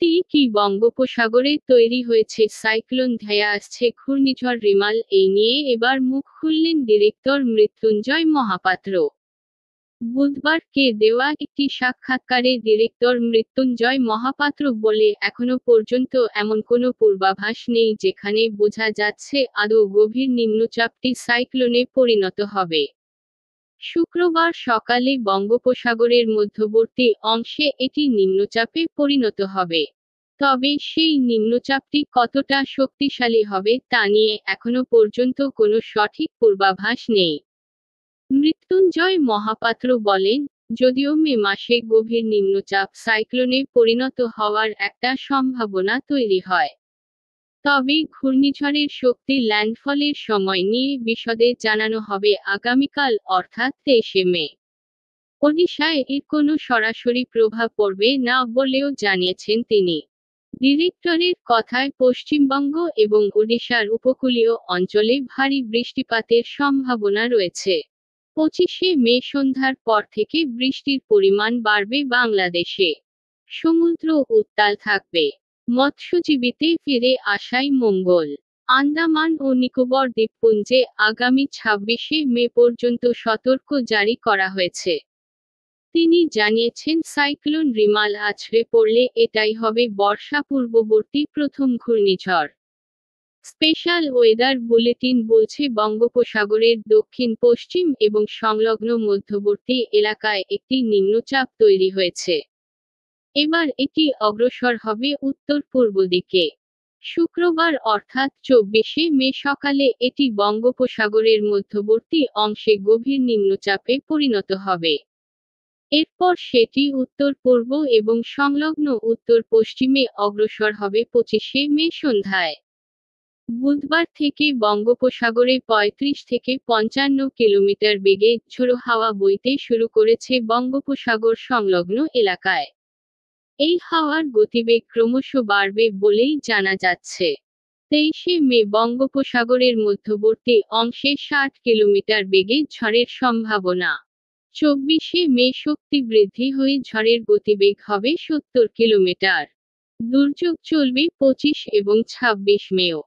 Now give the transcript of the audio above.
সত্যিই কি বঙ্গোপসাগরে তৈরি হয়েছে সাইক্লোন, ধেয়ে আসছে ঘূর্ণিঝড় রিমাল? এই নিয়ে এবার মুখ খুললেন ডিরেক্টর মৃত্যুঞ্জয় মহাপাত্র। বুধবার দেওয়া একটি সাক্ষাৎকারে ডিরেক্টর মৃত্যুঞ্জয় মহাপাত্র বলে, এখনো পর্যন্ত এমন কোনো পূর্বাভাস নেই যেখানে বোঝা যাচ্ছে আদৌ গভীর নিম্নচাপটি সাইক্লোনে পরিণত হবে। শুক্রবার সকালে বঙ্গোপসাগরের মধ্যবর্তী অংশে এটি নিম্নচাপে পরিণত হবে। তবে সেই নিম্নচাপটি কতটা শক্তিশালী হবে তা নিয়ে এখনো পর্যন্ত কোনো সঠিক পূর্বাভাস নেই। মৃত্যুঞ্জয় মহাপাত্র বলেন, যদিও মে মাসে গভীর নিম্নচাপ সাইক্লোনে পরিণত হওয়ার একটা সম্ভাবনা তৈরি হয়, তবে ঘূর্ণিঝড়ের শক্তি, ল্যান্ডফলের সময় নিয়ে বিশদে জানানো হবে আগামীকাল, অর্থাৎ 23শে মে। ওড়িশায় এর কোনো সরাসরি প্রভাব পড়বে না বলেও জানিয়েছেন তিনি। ডিরেক্টরের কথায়, পশ্চিমবঙ্গ এবং ওড়িশার উপকূলীয় অঞ্চলে ভারী বৃষ্টিপাতের সম্ভাবনা রয়েছে। 25শে মে সন্ধ্যার পর থেকে বৃষ্টির পরিমাণ বাড়বে বাংলাদেশে। সমুদ্র উত্তাল থাকবে। মৎস্যজীবীতে ফিরে আসায় মঙ্গল। আন্দামান ও নিকোবর দ্বীপপুঞ্জে আগামী 26শে মে পর্যন্ত সতর্ক জারি করা হয়েছে। তিনি জানিয়েছেন, সাইক্লোন রিমাল আছড়ে পড়লে এটাই হবে বর্ষা পূর্ববর্তী প্রথম ঘূর্ণিঝড়। স্পেশাল ওয়েদার বুলেটিন বলছে, বঙ্গোপসাগরের দক্ষিণ পশ্চিম এবং সংলগ্ন মধ্যবর্তী এলাকায় একটি নিম্নচাপ তৈরি হয়েছে। এবার এটি অগ্রসর হবে উত্তর পূর্ব দিকে। শুক্রবার অর্থাৎ 24শে মে সকালে এটি বঙ্গোপসাগরের মধ্যবর্তী অংশে গভীর নিম্নচাপে পরিণত হবে। এরপর সেটি উত্তর পূর্ব এবং সংলগ্ন উত্তর পশ্চিমে অগ্রসর হবে 25শে মে সন্ধ্যায়। বুধবার থেকে বঙ্গোপসাগরে 35 থেকে 55 কিলোমিটার বেগে ঝোড়ো হাওয়া বইতে শুরু করেছে বঙ্গোপসাগর সংলগ্ন এলাকায়। এই হাওয়ার গতিবেগ ক্রমশ বাড়বে বলেই জানা যাচ্ছে। 23শে মে বঙ্গোপসাগরের মধ্যবর্তী অংশে 60 কিলোমিটার বেগে ঝড়ের সম্ভাবনা। 24শে মে শক্তি বৃদ্ধি হয়ে ঝড়ের গতিবেগ হবে 70 কিলোমিটার। দুর্যোগ চলবে 25 এবং 26 মেও।